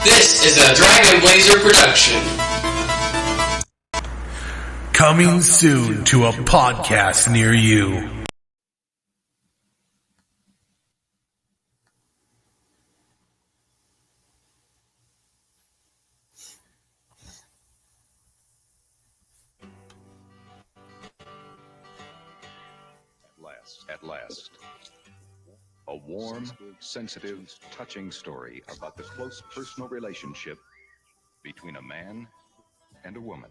This is a Dragon Blazer production. Coming soon to a podcast near you. At last. A warm, sensitive, touching story about the close personal relationship between a man and a woman.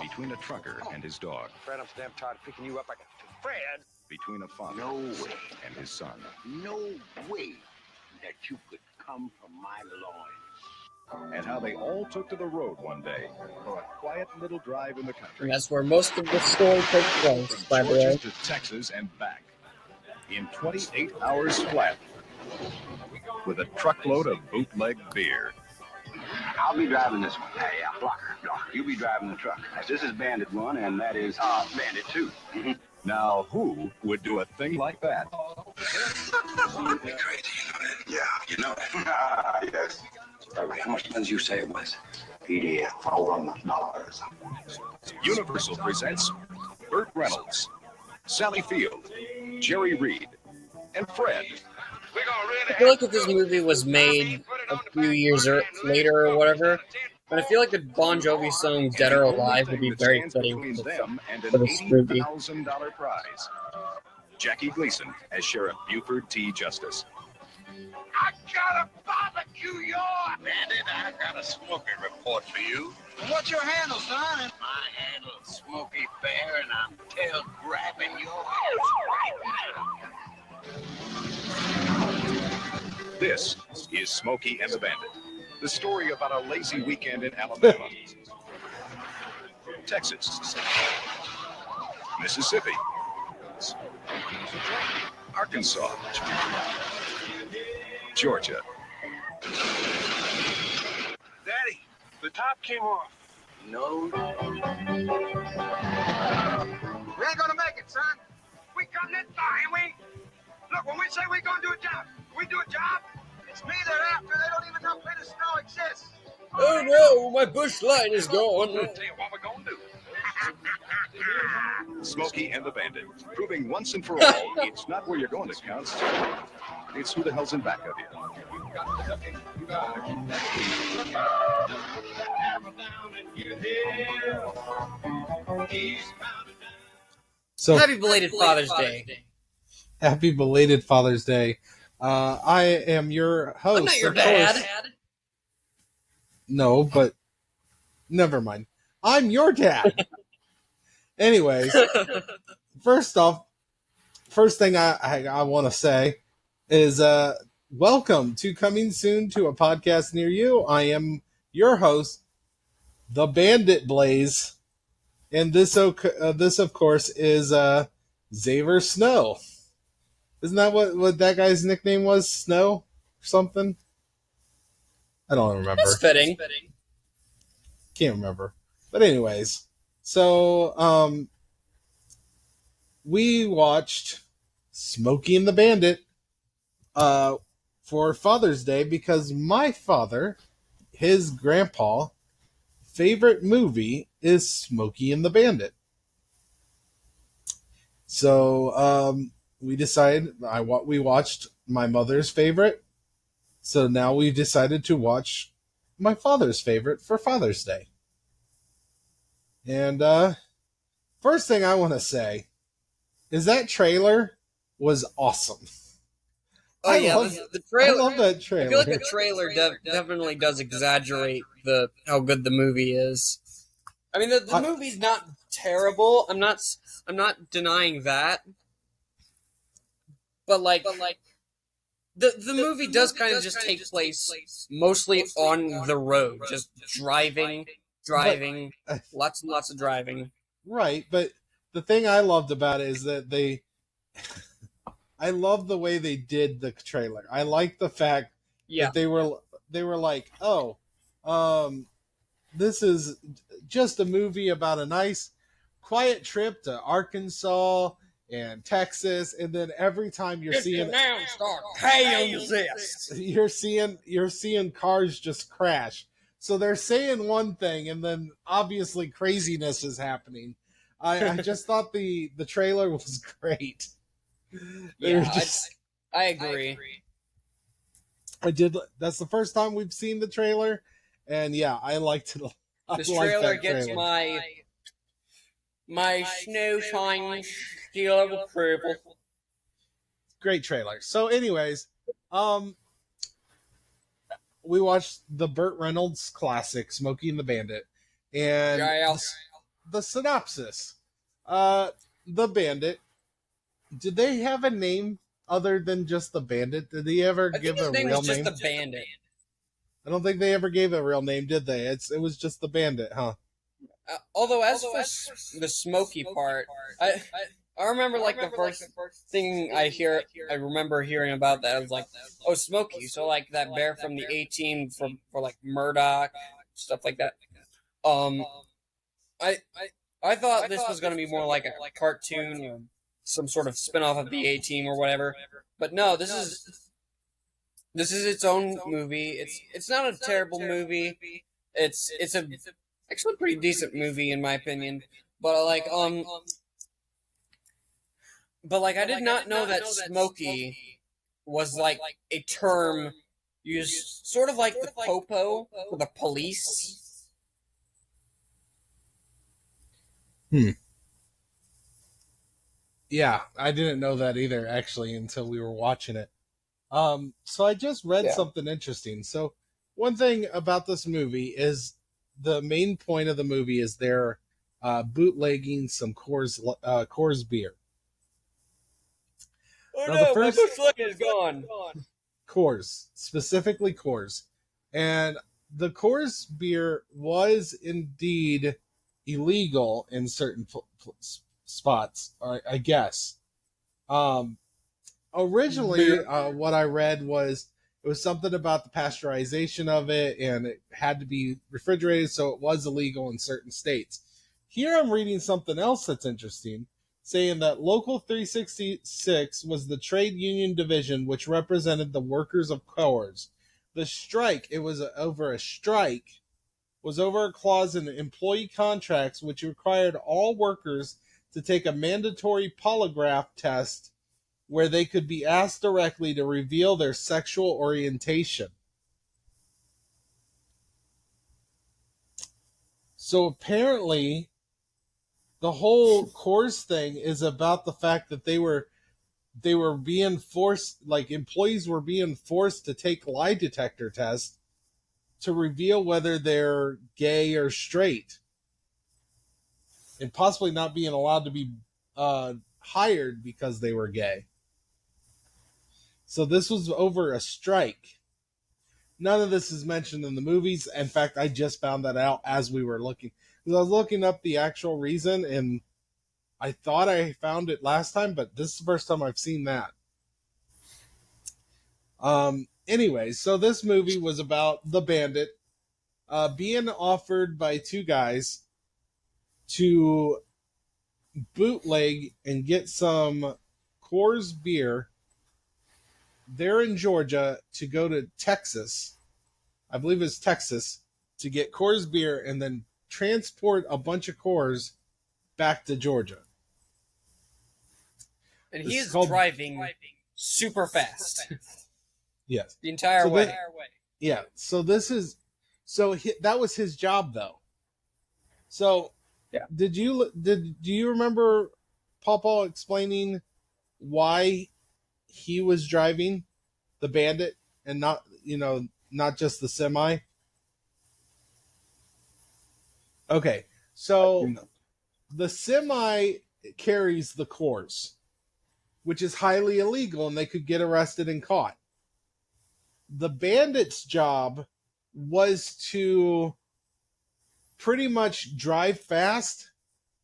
Between a trucker and his dog. Fred, I'm so damn tired of picking you up. Fred! Between a father and his son. No way that you could come from my loins. And how they all took to the road one day for a quiet little drive in the country. And that's where most of the story takes place, by the way. Georgia to Texas and back in 28 hours flat with a truckload of bootleg beer. I'll be driving this one. Yeah, blocker. You be driving the truck. This is Bandit 1, and that is Bandit 2. Now, who would do a thing like that? You'd be crazy, you know that. Yeah, you know that. Yes. How much did you say it was? PDF, $400. Universal presents Burt Reynolds, Sally Field, Jerry Reed, and Fred. I feel like if this movie was made a few years later or whatever, but I feel like the Bon Jovi song Dead or Alive would be very fitting for this movie. $1,000 prize. Jackie Gleason as Sheriff Buford T. Justice. I gotta barbecue your Bandit. I got a Smokey report for you. What's your handle, son? My handle's Smokey Bear, and I'm tail grabbing your ass. This is Smokey and the Bandit, the story about a lazy weekend in Alabama, Texas, Mississippi, Arkansas, Georgia. Daddy, the top came off. No. We ain't gonna make it, son. We come this far, ain't we? Look, when we say we're gonna do a job, we do a job. It's me they're after. They don't even know planet snow exists. Oh no, my bush light is gone. I'll tell you what we're gonna do. Smokey and the Bandit, proving once and for all, it's not where you're going that counts. It's who the hell's in back of you. So happy belated Father's Day. Happy belated Father's Day. I am your host. I'm not your dad. No, but never mind. I'm your dad. Anyways, first thing I want to say is welcome to Coming Soon to a Podcast Near You. I am your host, the Bandit Blaze, and this of course is Xavier Snow. Isn't that what that guy's nickname was? Snow or something? I don't remember. That's fitting. Can't remember. But anyways, so we watched Smokey and the Bandit for Father's Day because my father, his grandpa, favorite movie is Smokey and the Bandit. So we decided we watched my mother's favorite. So now we've decided to watch my father's favorite for Father's Day. And first thing I want to say is that trailer was awesome. Oh yeah, the trailer. I love that trailer. I feel like the trailer definitely does exaggerate how good the movie is. I mean, the movie's not terrible. I'm not denying that. But the movie does kind of just take place mostly on the road, just driving, lots and lots of driving. Right, but the thing I loved about it is that I love the way they did the trailer. I like the fact that they were like, this is just a movie about a nice, quiet trip to Arkansas and Texas, and then every time you're seeing you're seeing cars just crash. So they're saying one thing, and then obviously craziness is happening. I just thought the trailer was great. Yeah, I agree. I did. That's the first time we've seen the trailer, and yeah, I liked it. This trailer gets my snow shine seal of approval. Great trailer. So, anyways, we watched the Burt Reynolds classic, Smokey and the Bandit, and the synopsis. The Bandit. Did they have a name other than just the Bandit? Did he ever give a real name? Just the Bandit. I don't think they ever gave a real name, did they? It was just the Bandit, huh? Although as for the Smokey part, I remember like the first thing I remember hearing about that was like, oh, Smokey, so like that bear from the A-Team for like Murdoch, stuff like that. I thought this was going to be more like a cartoon or some sort of spin-off of the A-Team or whatever, but no, this is its own movie. It's not a terrible movie. It's actually a pretty decent movie in my opinion. But I did not know that Smokey was like a term used sort of like the popo for the police. Yeah, I didn't know that either actually until we were watching it. So I just read something interesting. So one thing about this movie is the main point of the movie is they're bootlegging some Coors beer. Oh no, my bush light is gone. Coors, specifically Coors. And the Coors beer was indeed illegal in certain spots, I guess. Originally, what I read was it was something about the pasteurization of it, and it had to be refrigerated, so it was illegal in certain states. Here I'm reading something else that's interesting, saying that Local 366 was the trade union division which represented the workers of Coors. The strike, it was over a strike, was over a clause in employee contracts which required all workers to take a mandatory polygraph test where they could be asked directly to reveal their sexual orientation. So apparently, the whole Coors thing is about the fact that they were being forced, like employees were being forced to take lie detector tests to reveal whether they're gay or straight, and possibly not being allowed to be hired because they were gay. So this was over a strike. None of this is mentioned in the movies. In fact, I just found that out as we were looking. Because I was looking up the actual reason, and I thought I found it last time, but this is the first time I've seen that. Anyway, so this movie was about the Bandit being offered by two guys to bootleg and get some Coors beer there in Georgia to go to Texas, I believe it's Texas, to get Coors beer and then transport a bunch of Coors back to Georgia. And he is driving super fast. Yes. The entire way. Yeah. So that was his job though. So do you remember Papa explaining why he was driving the Bandit and not just the semi? Okay, so the semi carries the Coors, which is highly illegal, and they could get arrested and caught. The Bandit's job was to pretty much drive fast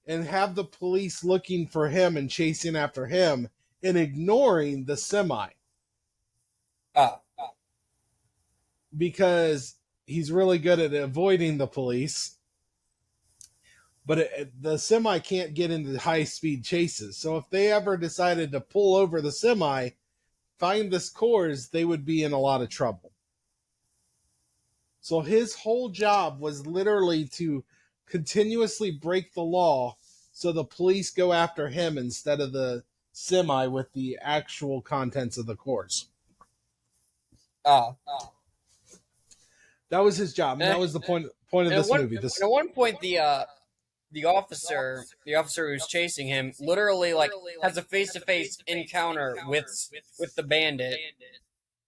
and have the police looking for him and chasing after him and ignoring the semi. Because he's really good at avoiding the police. but the semi can't get into high-speed chases. So if they ever decided to pull over the semi, find this Coors, they would be in a lot of trouble. So his whole job was literally to continuously break the law so the police go after him instead of the semi with the actual contents of the Coors. That was his job, and that was the point of this movie. At one point, the officer who's chasing him literally like has a face-to-face encounter with the bandit,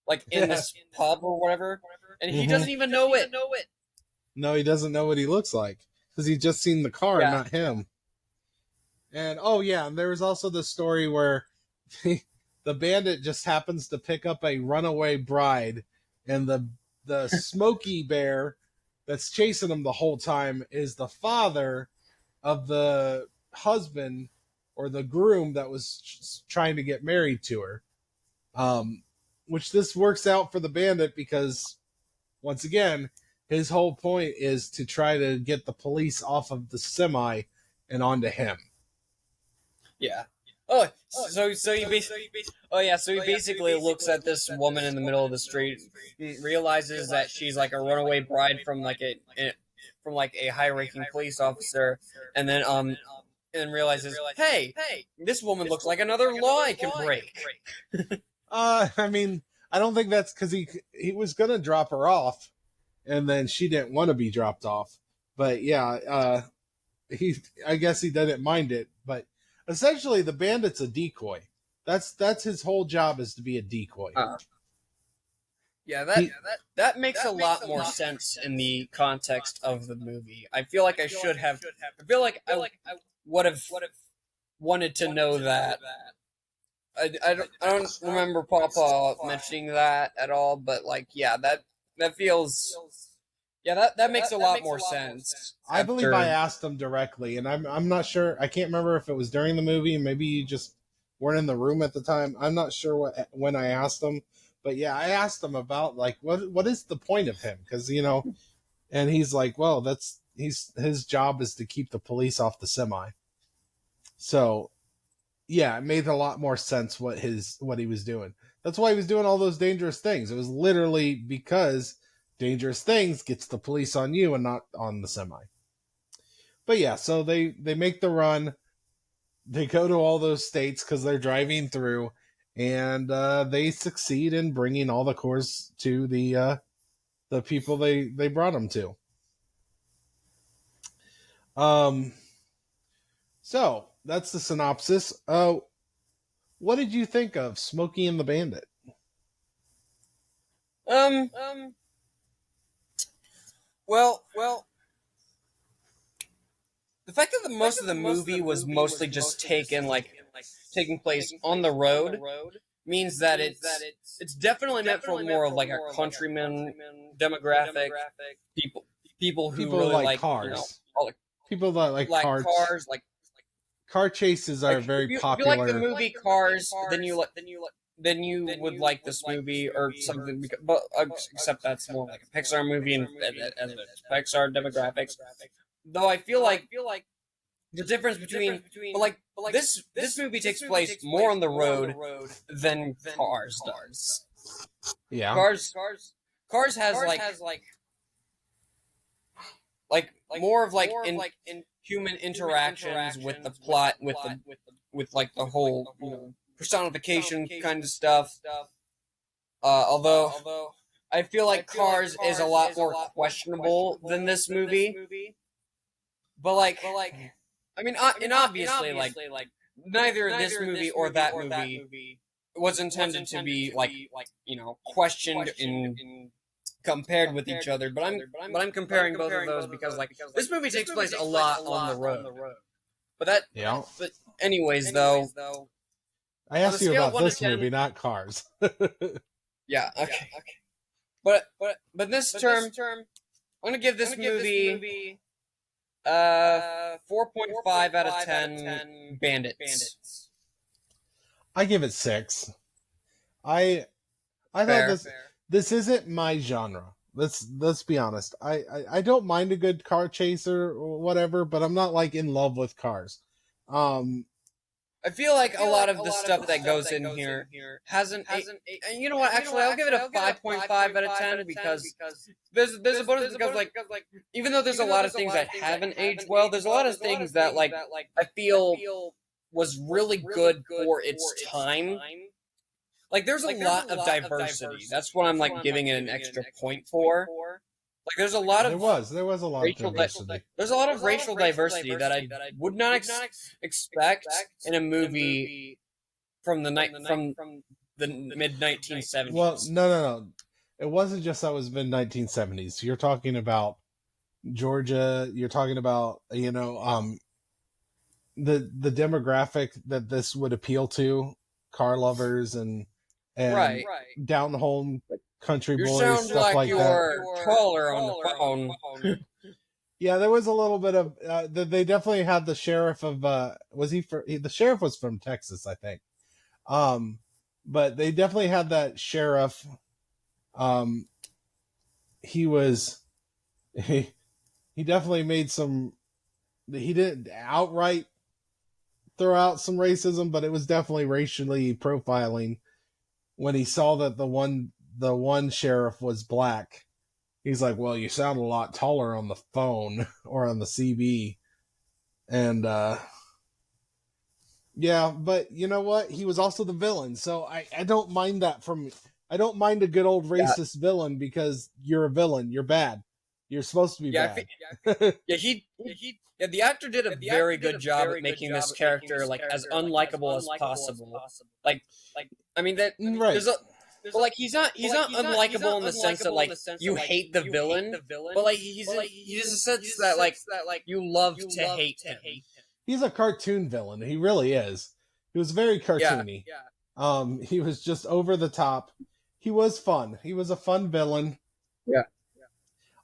like in this pub or whatever, and he doesn't even know it. No, he doesn't know what he looks like because he's just seen the car, not him. And and there was also the story where the bandit just happens to pick up a runaway bride, and the Smokey bear that's chasing him the whole time is the father of the husband or the groom that was trying to get married to her. Which this works out for the bandit because, once again, his whole point is to try to get the police off of the semi and onto him. Yeah. So he basically looks at this woman in the middle of the street, realizes that she's like a runaway bride from like a high-ranking police officer, and then realizes, hey, this woman looks like another law I can break. I mean, I don't think that's because he was gonna drop her off, and then she didn't want to be dropped off. But yeah, I guess he didn't mind it. But essentially, the bandit's a decoy. That's his whole job, is to be a decoy. That makes a lot more sense in the context of the movie. I feel like I would have wanted to know that. I don't remember Papa mentioning that at all, but like, yeah, that feels, that makes a lot more sense. I believe I asked him directly, and I'm not sure. I can't remember if it was during the movie. Maybe you just weren't in the room at the time. I'm not sure when I asked him, but yeah, I asked him about like what is the point of him, because and he's like, well, his job is to keep the police off the semi. So yeah, it made a lot more sense what he was doing. That's why he was doing all those dangerous things. It was literally because dangerous things gets the police on you and not on the semi. But yeah, so they make the run. They go to all those states because they're driving through, and they succeed in bringing all the Coors to the people they brought them to. So that's the synopsis. What did you think of Smokey and the Bandit? Well, the fact that most of the movie was mostly just taking place on the road means that it's definitely meant for more of like a countryman demographic, people who really like cars. People that like cars. Car chases are very popular. If you like the movie Cars, then you would like this movie or something. But except that's more like a Pixar movie and Pixar demographics. Though I feel like the difference between this movie takes place more on the road than Cars does. Yeah. Cars has more of in human interactions with the plot, with the whole personification kind of stuff. Although I feel like Cars is a lot more questionable than this movie. But I mean, and obviously neither this movie or that movie was intended to be questioned and compared with each other, but I'm comparing both of those because this movie takes place a lot on the road. But anyways, though, I asked you about this movie, not Cars. Yeah, okay. But this term, I'm gonna give this movie 4.5 out of 10 Bandits. I give it 6. I thought this isn't my genre. Let's be honest. I don't mind a good car chaser or whatever, but I'm not like in love with cars. I feel like a lot of the stuff that goes in here hasn't. And you know what? Actually, I'll give it a 5.5 out of 10 because there's a bonus because like even though there's a lot of things that haven't aged well, there's a lot of things that like I feel was really good for its time. Like there's a lot of diversity. That's what I'm like giving it an extra point for. Like there's a lot of there was a lot of diversity. There's a lot of racial diversity that I would not expect in a movie from the mid 1970s. Well, no. It wasn't just that it was mid 1970s. You're talking about Georgia. You're talking about the demographic that this would appeal to, car lovers and right. down home country You boys, sound stuff like like you're that. taller on the phone. Yeah, there was a little bit of. They definitely had the sheriff of. The sheriff was from Texas, I think. But they definitely had that sheriff. He definitely made some. He didn't outright throw out some racism, but it was definitely racially profiling when he saw that the one sheriff was black. He's like, well, you sound a lot taller on the phone or on the CB. And, yeah, but you know what? He was also the villain. So I don't mind that I don't mind a good old racist villain because you're a villain. You're bad. You're supposed to be bad. The actor did a very good job at making this character like as unlikable as possible. Like, I mean that right. But like he's not unlikable in the sense that like you hate the villain, but like he's a sense that like you love to hate him. He's a cartoon villain. He really is. He was very cartoony. Yeah. He was just over the top. He was fun. He was a fun villain. Yeah.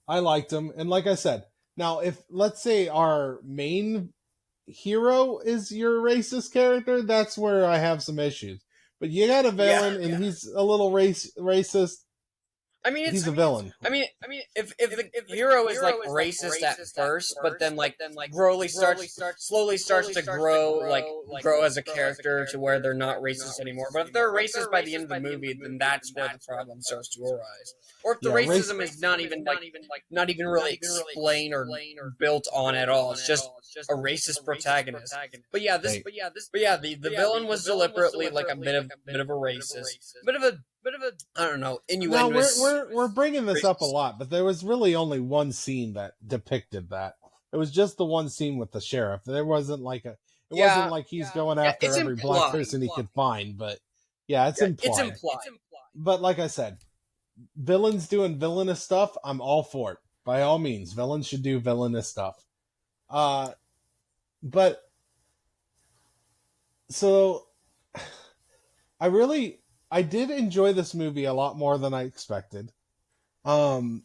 I liked him, and like I said, now if let's say our main hero is your racist character, that's where I have some issues. But you got a villain, and he's a little racist. I mean, he's a villain. I mean, if the hero is like racist at first, but then slowly starts to grow as a character to where they're not racist anymore. But if they're racist by the end of the movie, then that's where the problem starts to arise. Or if the racism is not even really explained or built on at all, it's just a racist protagonist. But the villain was deliberately like a bit of a racist, bit of a I don't know, innuendo. Now we're bringing this up a lot, but there was really only one scene that depicted that. It was just the one scene with the sheriff. There wasn't like wasn't like he's going after every black person he could find, but it's implied. It's implied. But like I said, villains doing villainous stuff, I'm all for it. By all means, villains should do villainous stuff. But so I did enjoy this movie a lot more than I expected. Burt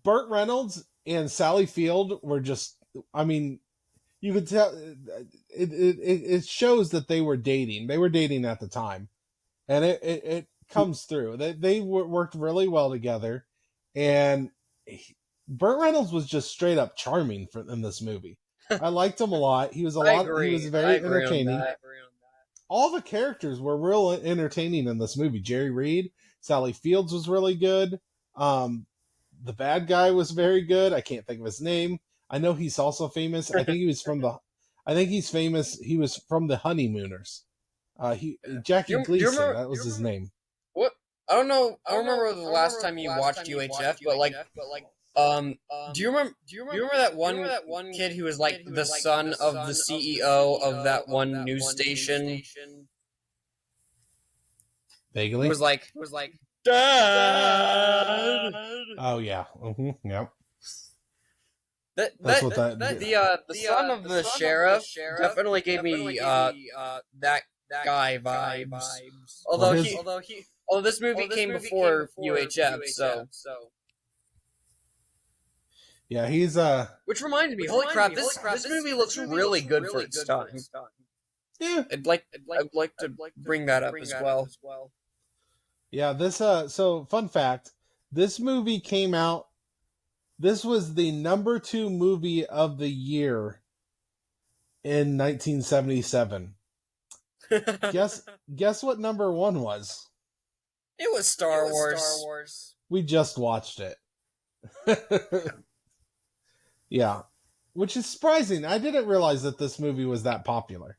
Reynolds and Sally Field were just, I mean, you could tell it shows that they were dating. They were dating at the time, and it comes through. They worked really well together, and Burt Reynolds was just straight up charming in this movie. I liked him a lot. He was he was very entertaining. All the characters were real entertaining in this movie. Jerry Reed, Sally Fields was really good. The bad guy was very good. I can't think of his name. I know he's also famous. I think he's famous. He was from the Honeymooners. Jackie Gleason, that was his name. What? I don't know. I don't remember the last time you watched UHF, but do you remember that one kid who was like the son of the CEO of that one news station? Vaguely. It was like Dad. Oh yeah. Mm-hmm. Yep. The son of the sheriff definitely gave me that guy vibes. Although this movie came before UHF, so. Yeah, he's Which reminds me, holy crap! This movie looks really good for its time. Yeah, I'd like to bring that up as well. Yeah, this so fun fact, This movie came out. This was the number 2 movie of the year in 1977. Guess what number 1 was? It was Star Wars. We just watched it. Yeah. Which is surprising. I didn't realize that this movie was that popular.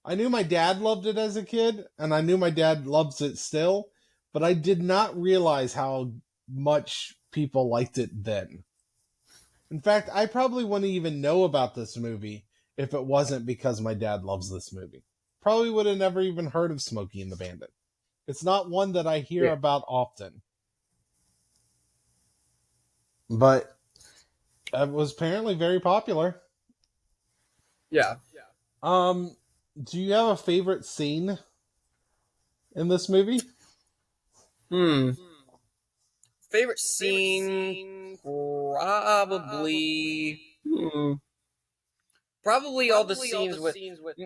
I knew my dad loved it as a kid, and I knew my dad loves it still, but I did not realize how much people liked it then. In fact, I probably wouldn't even know about this movie if it wasn't because my dad loves this movie. Probably would have never even heard of Smokey and the Bandit. It's not one that I hear about often. But it was apparently very popular. Yeah. Do you have a favorite scene in this movie? Favorite scene? Probably. Probably all the scenes with.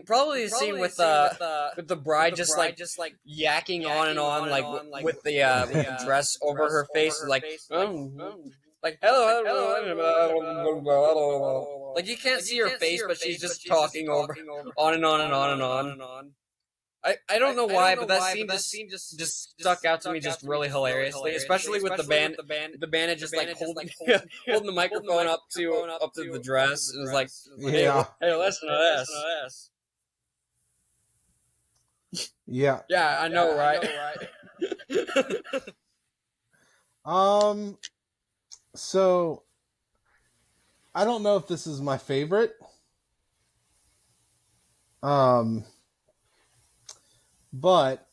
Probably the scene with the bride just like yakking on and on like with the dress over her face, like hello. Like you can't see her face, but she's just talking over on and on and on and on. I don't know why, but that scene just stuck out to me just really hilariously, especially with the bandit just like holding the microphone up to the dress. It was like, hey, listen to this. Yeah. Yeah, I know, right? So I don't know if this is my favorite. But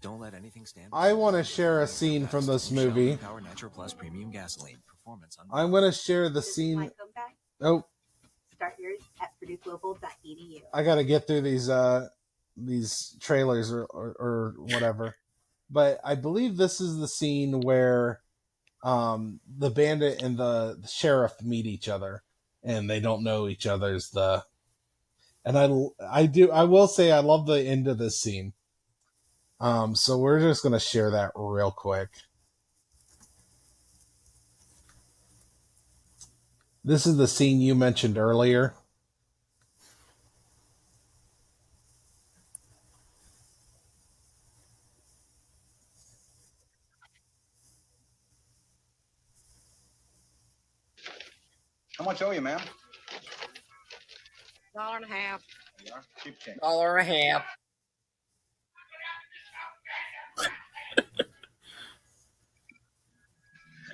don't let anything stand. I want to share a scene from this movie. Power Natural Plus Premium Gasoline. Performance I'm going to share the scene. Oh. Start yours at purdueglobal.edu. I got to get through these trailers or whatever. But I believe this is the scene where the bandit and the sheriff meet each other and they don't know each other's and I will say I love the end of this scene. So we're just going to share that real quick. This is the scene you mentioned earlier. How much owe you, ma'am? $1.50. You are. Cheap change. $1.50.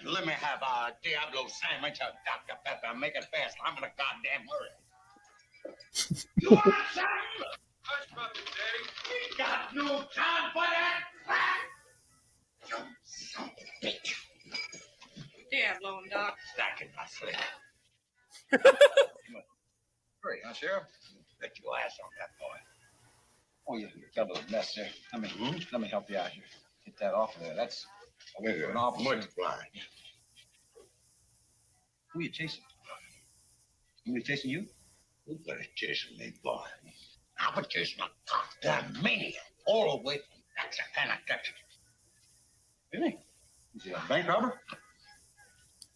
Let me have a Diablo sandwich, a Dr. Pepper. Make it fast. I'm in a goddamn hurry. You want some? Hush, Brother Daddy. We got no time for that crap. You son of a bitch. Diablo and Doc. Stack in my slip. Hurry, huh, Sheriff? Bet your ass on that boy. Oh, you got a little mess there. Let me help you out here. Get that off of there. That's an officer. Much blind. Who are you chasing? Who chasing you? Nobody's chasing me, boy. I was chasing a goddamn maniac all the way from Texarkana, Texas. Really? Is he a bank robber?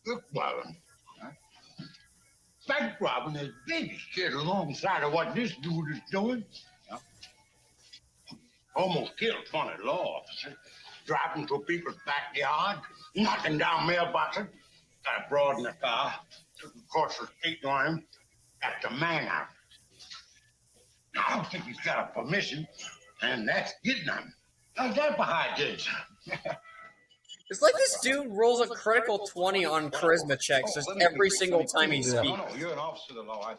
Look, Byron. Bank robbing is baby shit alongside of what this dude is doing. Yeah. Almost killed 20 law officers. Driving through people's backyard, knocking down mailboxes. Got a broad in the car, took across the street line at the manor. Now, I don't think he's got a permission, and that's getting him. How's that behind this? It's like this dude rolls a critical 20 on charisma checks just every single time he speaks. No, you're an officer of the law.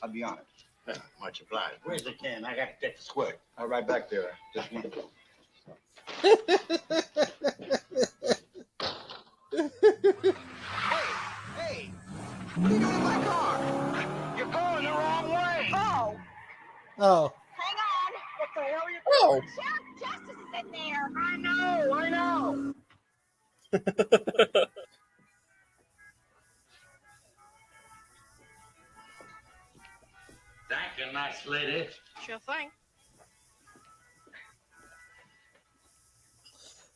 I'd be honored. Much obliged. Where's the can? I got to take the squirt. All right, back there. Just one. Hey! What are you doing in my car? You're going the wrong way! Oh, Oh. hang on. What the hell are you Oh. doing? Sheriff Justice is in there. I know. Thank you, nice lady. Sure thing.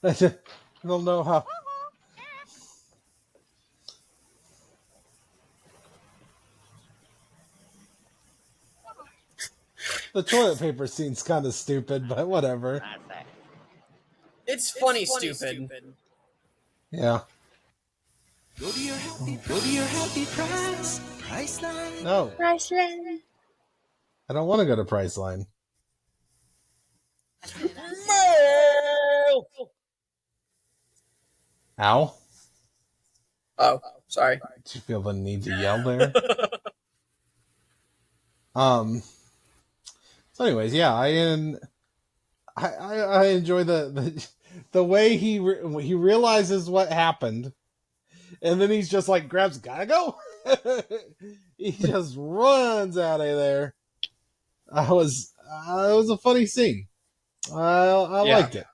I don't know how. The toilet paper scene's kind of stupid, but whatever. It's funny, stupid. Yeah. Go to your happy price. Priceline. No, Priceline. I don't want to go to Priceline. Ow. Oh, sorry. Did you feel the need to yell there? So anyways, yeah, I enjoy the way he realizes what happened, and then he's just like grabs, gotta go. He just runs out of there. It was a funny scene. I liked it.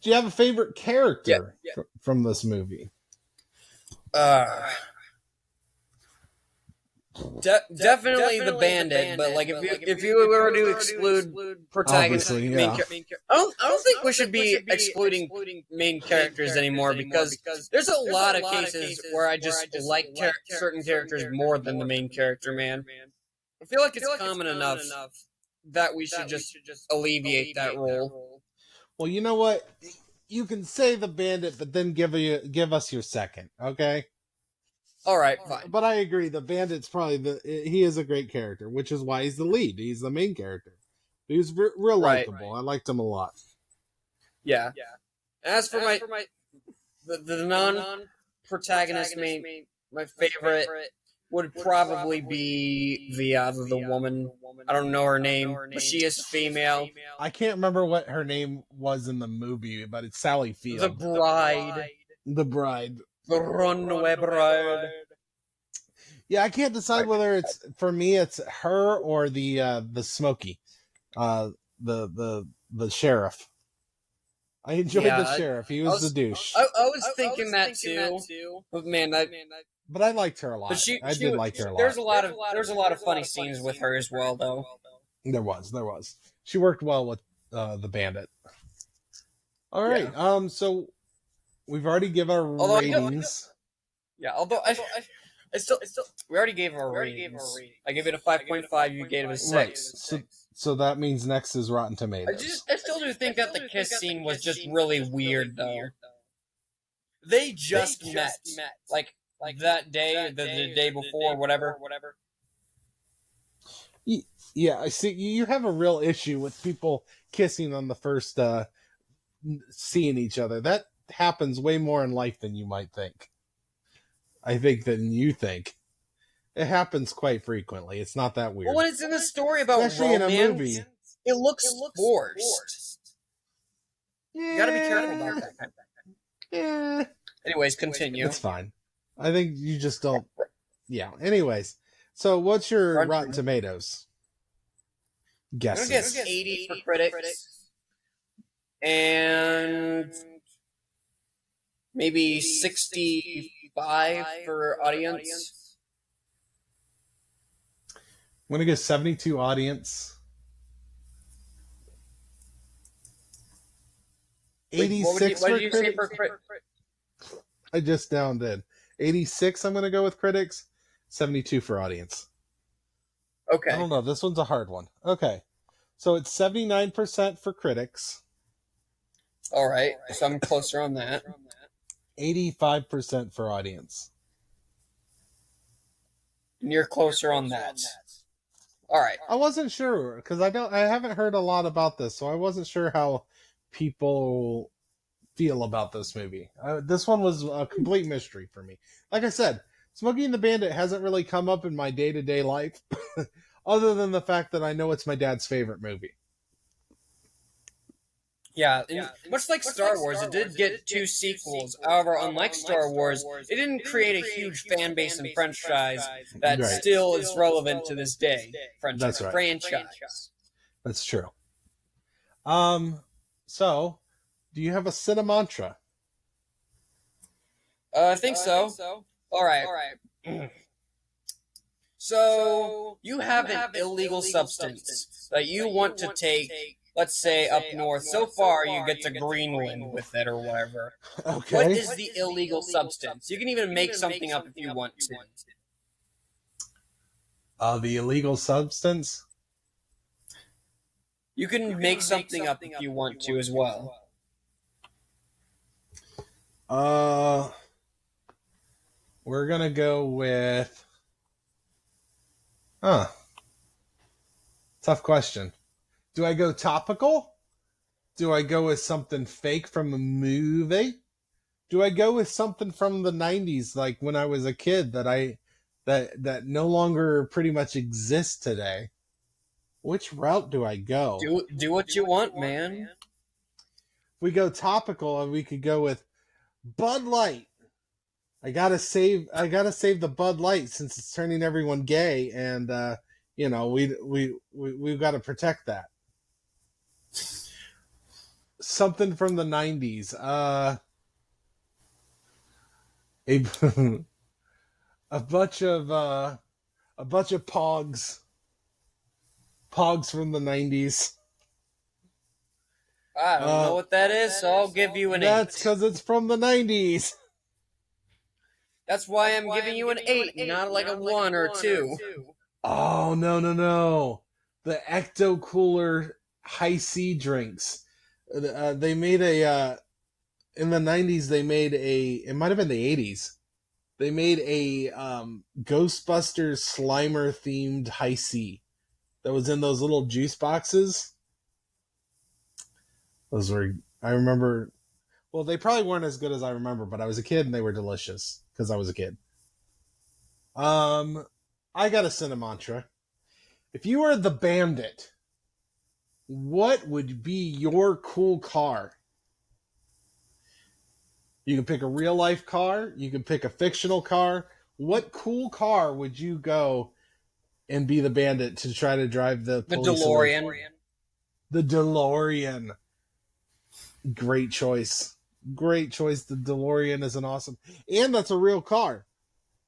Do you have a favorite character from this movie? Definitely the Bandit, but like if you were to exclude protagonists, Obviously, main yeah. I don't think we should be excluding main characters anymore, because there's a lot of cases where I just like certain characters more than the main character. Man, I feel like it's common enough that we should just alleviate that role. Well, you know what? You can say the Bandit, but then give us your second, okay? All right, fine. But I agree, the Bandit's probably he is a great character, which is why he's the lead. He's the main character. He was real likable. I liked him a lot. Yeah. As for the non-protagonist my favorite would probably be the woman. I don't know her name, but she is female. I can't remember what her name was in the movie, but it's Sally Field. The bride. The bride. The runaway bride. Yeah, I can't decide whether it's, for me, it's her or the Smokey, the sheriff. I enjoyed the sheriff. He was the douche. I was thinking that too. But man, but I liked her a lot. I did like her a lot. There's a lot of funny scenes with her as well, though. There was. She worked well with the Bandit. All right. Yeah. So we've already given our ratings. Although I still we already gave our ratings. I gave it a 5.5. You gave it a 6. Right. So that means next is Rotten Tomatoes. I still do think that the kiss scene was just really weird, though. They just met. Like that day, the day before, whatever. Yeah, I see. You have a real issue with people kissing on the first seeing each other. That happens way more in life than you might think. I think than you think. It happens quite frequently. It's not that weird. Well, when it's in a story about especially romance, in a movie, it looks forced. You gotta be careful about that. Yeah. Anyways, continue. It's fine. I think you just don't. Yeah. Anyways, so what's your Rotten Tomatoes? Guess. I'm gonna guess 80 for critics, and maybe 65 for audience. I'm gonna guess 72 audience. 86 what did you say for critics? I just now did. 86 I'm gonna go with critics. 72 for audience. Okay. I don't know. This one's a hard one. Okay. So it's 79% for critics. All right. So I'm closer on that. 85% for audience. And you're closer on that. All right. I wasn't sure because I haven't heard a lot about this, so I wasn't sure how people feel about this movie. This one was a complete mystery for me. Like I said, Smokey and the Bandit hasn't really come up in my day-to-day life, other than the fact that I know it's my dad's favorite movie. Yeah, much like Star Wars, it did get 2 sequels. However, unlike Star Wars, it didn't create a huge fan base and franchise that still is relevant to this day. That's right. Franchise. That's true. So, do you have a Cinemantra? I think so. All right. So, you have an illegal substance that you want to take, let's say, up north. So far, you get to Greenland with it or whatever. Okay. What is the illegal substance? You can even make something up if you want to. The illegal substance? You can make something up if you want to as well. We're gonna go with. Tough question. Do I go topical? Do I go with something fake from a movie? Do I go with something from the 90s, like when I was a kid that no longer pretty much exists today? Which route do I go? Do what you want, man. If we go topical, we could go with Bud Light. I gotta save the Bud Light since it's turning everyone gay, and we've got to protect that. Something from the 90s. A bunch of pogs from the 90s. I don't know what that is, so I'll give you an 8. That's because it's from the 90s. That's why I'm giving you an 8, not like a 1 or 2. Oh, no. The Ecto Cooler High C drinks. They made in the 90s, it might have been the 80s. They made a Ghostbusters Slimer themed High C that was in those little juice boxes. Those were, I remember, well, they probably weren't as good as I remember, but I was a kid and they were delicious because I was a kid. I got a Cinemantra. If you were the Bandit, what would be your cool car? You can pick a real life car. You can pick a fictional car. What cool car would you go and be the Bandit to try to drive the police DeLorean. away? The DeLorean. Great choice. Great choice. The DeLorean is an awesome... And that's a real car.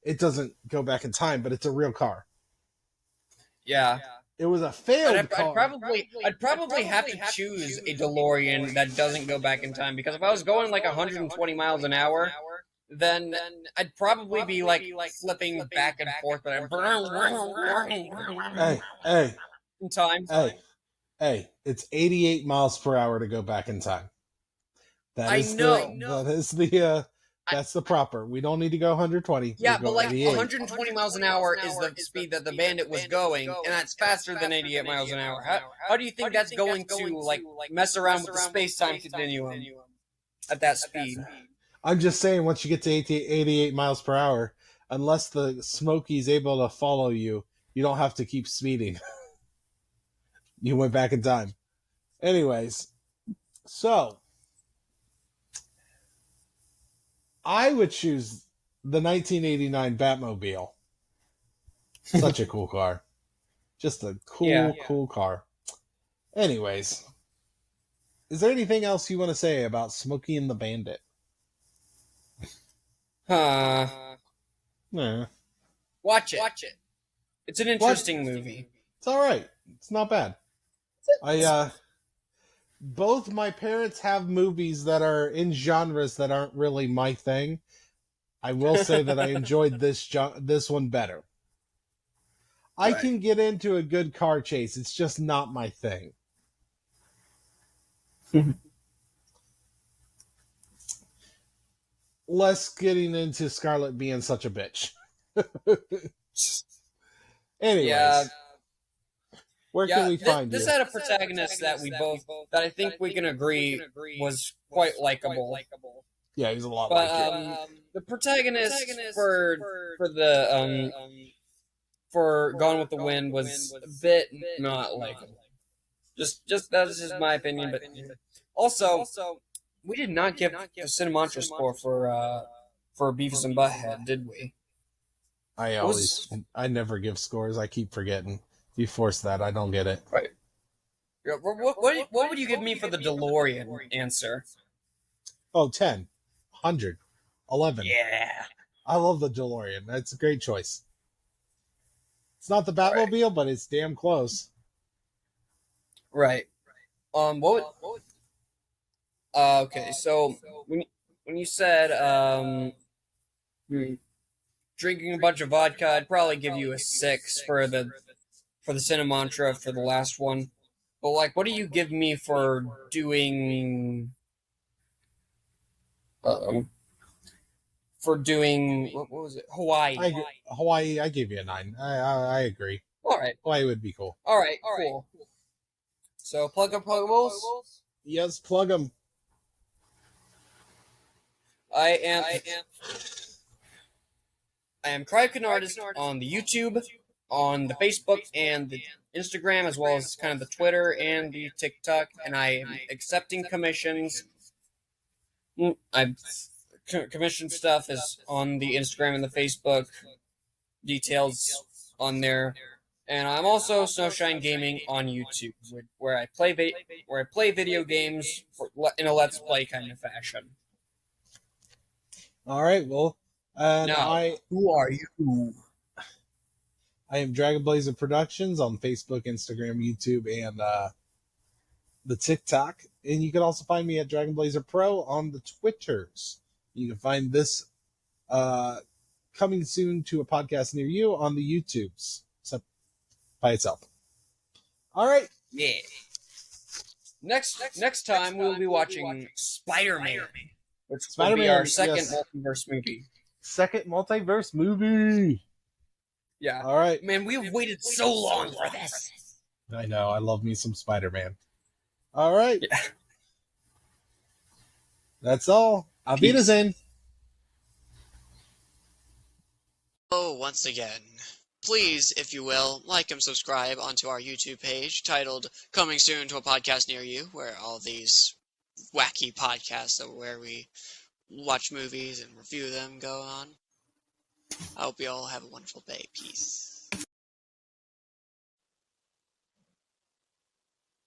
It doesn't go back in time, but it's a real car. Yeah. It was a failed car. I'd probably have to choose a DeLorean that doesn't go back in time, because if I was going like 120 miles an hour, then I'd probably be like flipping back and forth. But in time. Hey, it's 88 miles per hour to go back in time. That's the proper. We don't need to go 120. Yeah, but like 120 miles an hour is the speed that the Bandit was going, and that's faster than 88 miles an hour. How do you think that's going to like mess around with the space-time continuum at that speed? I'm just saying, once you get to 88 miles per hour, unless the Smokey's able to follow you, you don't have to keep speeding. You went back in time. Anyways, so I would choose the 1989 Batmobile. Such a cool car. Just a cool car. Anyways, is there anything else you want to say about Smokey and the Bandit? Nah. Watch it. It's an interesting movie. It's all right. It's not bad. Both my parents have movies that are in genres that aren't really my thing. I will say that I enjoyed this one better. I can get into a good car chase. It's just not my thing. Less getting into Scarlett being such a bitch. Anyways. Where can we find this you? had a protagonist that I think we can agree was quite likable. Yeah, he's a lot but, like you. The protagonist for Gone with the Wind was a bit not likable. Just that's just my opinion. But also, we did not give a Cinemantra score for Beavis and Butthead, did we? I never give scores. I keep forgetting. You force that, I don't get it. Right. What would you give me for the DeLorean answer? Oh, 10. 100. 11. Yeah. I love the DeLorean. That's a great choice. It's not the Batmobile, but it's damn close. Right. Okay, so when you said drinking a bunch of vodka, I'd probably give you a 6 for the Cinemantra for the last one. But like, what do you give me for doing? What was it? Hawaii. Hawaii, I give you a 9. I agree. All right. Hawaii would be cool. All right. Cool. So plug up pluggables. Yes, plug them. I am Crycan Artist on the YouTube, on the Facebook and the Instagram, as well as kind of the Twitter and the TikTok, and I am accepting commissions. I've commissioned stuff is on the Instagram and the Facebook, details on there, and I'm also Snowshine Gaming on YouTube, where I play video games in a Let's Play kind of fashion. All right, well, now, who are you? I am Dragon Blazer Productions on Facebook, Instagram, YouTube, and the TikTok. And you can also find me at Dragon Blazer Pro on the Twitters. You can find this coming soon to a podcast near you on the YouTubes by itself. All right. Yeah. Next time we'll be watching Spider-Man, which will be our second multiverse movie. Second multiverse movie. Yeah. All right. Man, we've waited so long for this. I know. I love me some Spider-Man. All right. Yeah. That's all. Auf Wiedersehen. Oh, once again, please, if you will, like and subscribe onto our YouTube page titled Coming Soon to a Podcast Near You, where all these wacky podcasts where we watch movies and review them go on. I hope you all have a wonderful day. Peace.